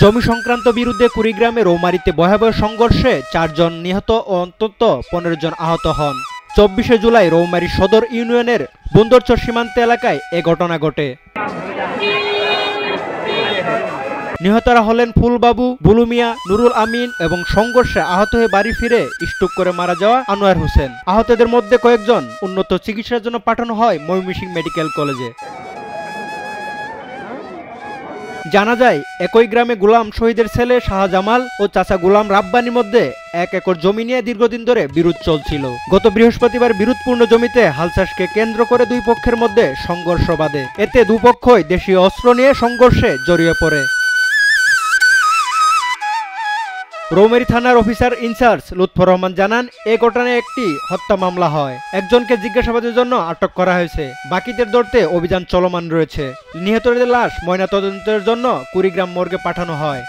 জমি সংক্রান্ত বিরুদ্ধে কুড়িগ্রামে রৌমারীতে ভয়াবহ সংঘর্ষে 4 জন নিহত ও অন্তত 15 জন আহত হন। 24শে জুলাই রৌমারী সদর ইউনিয়নের বন্দরচর সীমান্ত এলাকায় এ ঘটনা ঘটে। নিহতরা হলেন ফুলবাবু, বুলু মিয়া, নুরুল আমিন এবং সংঘর্ষে আহত হয়ে বাড়ি ফিরে স্ট্রোক করে মারা যাওয়া আনোয়ার হোসেন। আহতদের মধ্যে কয়েকজন উন্নত চিকিৎসার জন্য পাঠানো হয় ময়মনসিংহ মেডিকেল কলেজে। জানা যায়, একই গ্রামে গোলাম শহীদের ছেলে শাহজামাল ও চাচা গোলাম রাব্বানির মধ্যে 1 একর জমি নিয়ে দীর্ঘদিন ধরে বিরোধ চলছিল। গত বৃহস্পতিবার বিরোধপূর্ণ জমিতে হাল চাষকে কেন্দ্র করে দুই পক্ষের মধ্যে সংঘর্ষ বাধে। এতে দুপক্ষই দেশীয় অস্ত্র নিয়ে সংঘর্ষে জড়িয়ে পড়ে। রৌমারী থানার অফিসার ইনচার্জ লুৎফর রহমান জানান, এ ঘটনায় একটি হত্যা মামলা হয়। একজনকে জিজ্ঞাসাবাদের জন্য আটক করা হয়েছে। বাকিদের ধরতে অভিযান চলমান রয়েছে। নিহতদের লাশ ময়নাতদন্তের জন্য কুড়িগ্রাম মর্গে পাঠানো হয়।